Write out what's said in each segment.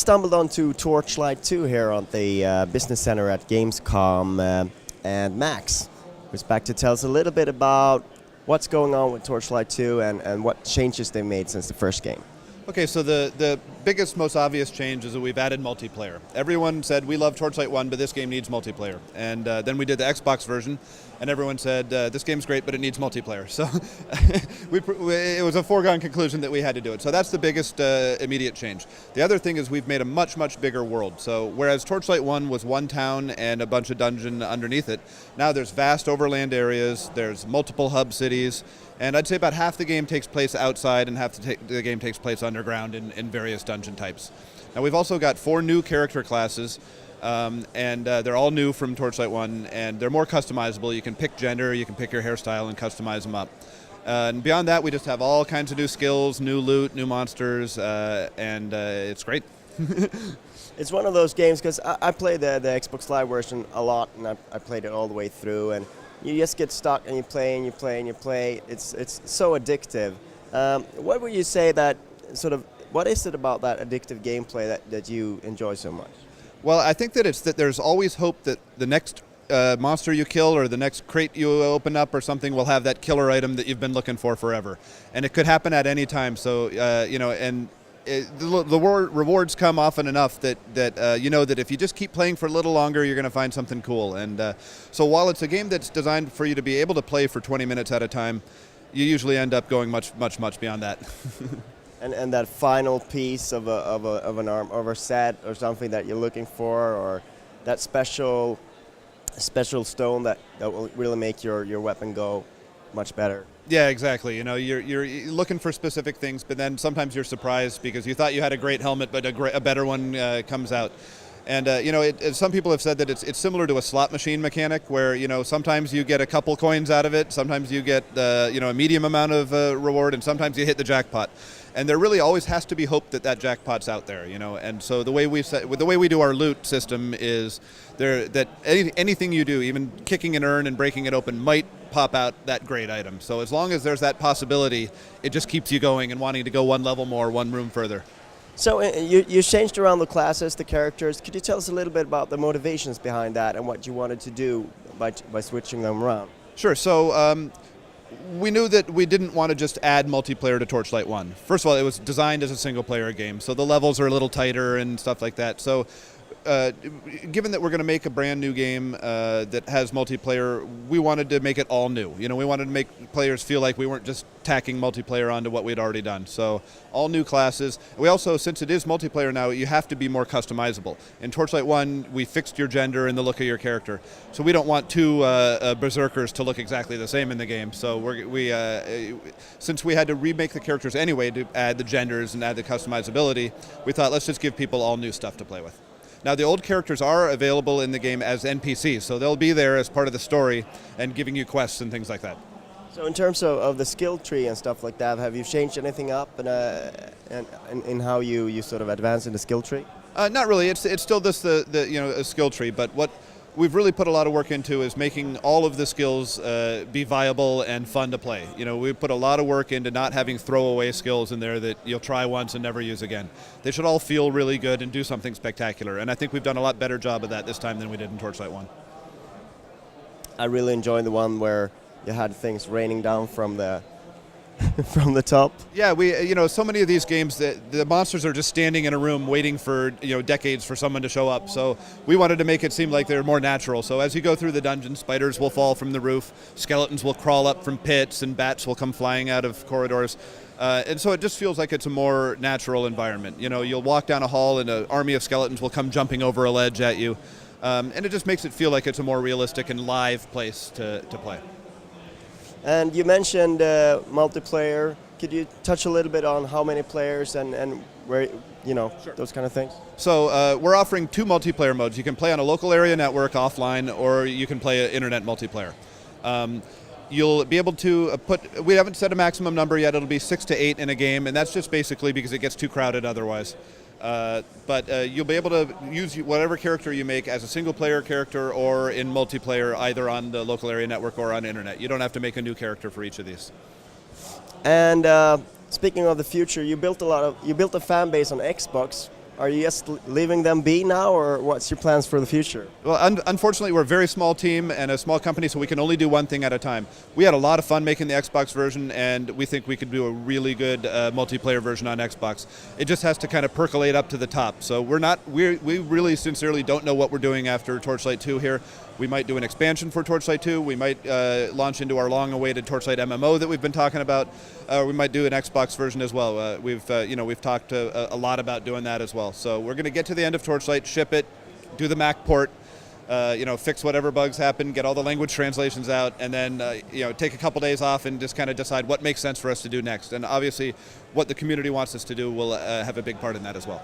stumbled onto Torchlight 2 here on the Business Center at Gamescom, and Max was back to tell us a little bit about what's going on with Torchlight 2 and what changes they made since the first game. Okay, so the biggest, most obvious change is that we've added multiplayer. Everyone said, we love Torchlight 1, but this game needs multiplayer. And then we did the Xbox version, and everyone said, this game's great, but it needs multiplayer. So it was a foregone conclusion that we had to do it. So that's the biggest immediate change. The other thing is we've made a much, much bigger world. So whereas Torchlight 1 was one town and a bunch of dungeons underneath it, now there's vast overland areas, there's multiple hub cities, and I'd say about half the game takes place outside and half the game takes place underground in various dungeon types. Now we've also got 4 new character classes, and they're all new from Torchlight 1, and they're more customizable. You can pick gender, you can pick your hairstyle and customize them up. And beyond that, we just have all kinds of new skills, new loot, new monsters, and it's great. It's one of those games, because I played the Xbox Live version a lot, and I played it all the way through, and you just get stuck and you play and you play and you play. It's so addictive. What would you say that what is it about that addictive gameplay that you enjoy so much? Well, I think that it's that there's always hope that the next monster you kill or the next crate you open up or something will have that killer item that you've been looking for forever. And it could happen at any time. So, the rewards come often enough that you know that if you just keep playing for a little longer, you're going to find something cool. And so while it's a game that's designed for you to be able to play for 20 minutes at a time, you usually end up going much beyond that. and that final piece of an arm or a set or something that you're looking for, or that special stone that will really make your weapon go much better. Yeah, exactly. You know, you're looking for specific things, but then sometimes you're surprised because you thought you had a great helmet, but a better one comes out. And some people have said that it's similar to a slot machine mechanic, where sometimes you get a couple coins out of it, sometimes you get a medium amount of reward, and sometimes you hit the jackpot. And there really always has to be hope that jackpot's out there, And so the way we do our loot system is that anything you do, even kicking an urn and breaking it open, might pop out that great item. So as long as there's that possibility, it just keeps you going and wanting to go one level more, one room further. So you changed around the classes, the characters. Could you tell us a little bit about the motivations behind that and what you wanted to do by switching them around? Sure. So we knew that we didn't want to just add multiplayer to Torchlight 1. First of all, it was designed as a single-player game, so the levels are a little tighter and stuff like that. So given that we're going to make a brand new game that has multiplayer, we wanted to make it all new. We wanted to make players feel like we weren't just tacking multiplayer onto what we'd already done. So all new classes. We also, since it is multiplayer now, you have to be more customizable. In Torchlight 1, we fixed your gender and the look of your character. So we don't want 2 berserkers to look exactly the same in the game. So since we had to remake the characters anyway to add the genders and add the customizability, we thought let's just give people all new stuff to play with. Now, the old characters are available in the game as NPCs, so they'll be there as part of the story and giving you quests and things like that. So in terms of the skill tree and stuff like that, have you changed anything up in how you sort of advance in the skill tree? Not really. It's still just a skill tree, but what we've really put a lot of work into is making all of the skills be viable and fun to play. We put a lot of work into not having throwaway skills in there that you'll try once and never use again. They should all feel really good and do something spectacular, and I think we've done a lot better job of that this time than we did in Torchlight 1. I really enjoyed the one where you had things raining down from the from the top. Yeah, so many of these games, the monsters are just standing in a room waiting for decades for someone to show up. So we wanted to make it seem like they're more natural. So as you go through the dungeon, spiders will fall from the roof, skeletons will crawl up from pits, and bats will come flying out of corridors. And so it just feels like it's a more natural environment. You'll walk down a hall and an army of skeletons will come jumping over a ledge at you. And it just makes it feel like it's a more realistic and live place to play. And you mentioned multiplayer. Could you touch a little bit on how many players and where, Sure. Those kind of things? So we're offering 2 multiplayer modes. You can play on a local area network offline, or you can play internet multiplayer. You'll be able to we haven't set a maximum number yet. It'll be 6 to 8 in a game, and that's just basically because it gets too crowded otherwise. But you'll be able to use whatever character you make as a single-player character or in multiplayer, either on the local area network or on internet. You don't have to make a new character for each of these. And speaking of the future, you built a fan base on Xbox. Are you just leaving them be now, or what's your plans for the future? Well, unfortunately, we're a very small team and a small company, so we can only do one thing at a time. We had a lot of fun making the Xbox version, and we think we could do a really good multiplayer version on Xbox. It just has to kind of percolate up to the top. So we really sincerely don't know what we're doing after Torchlight 2 here. We might do an expansion for Torchlight 2. We might launch into our long-awaited Torchlight MMO that we've been talking about. We might do an Xbox version as well. We've talked a lot about doing that as well. So we're going to get to the end of Torchlight, ship it, do the Mac port, fix whatever bugs happen, get all the language translations out, and then take a couple days off and just kind of decide what makes sense for us to do next. And obviously, what the community wants us to do will have a big part in that as well.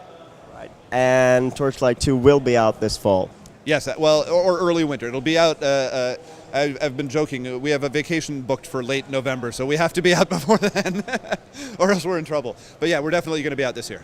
Right. And Torchlight 2 will be out this fall. Yes, well, or early winter. It'll be out. I've been joking. We have a vacation booked for late November, so we have to be out before then, or else we're in trouble. But yeah, we're definitely going to be out this year.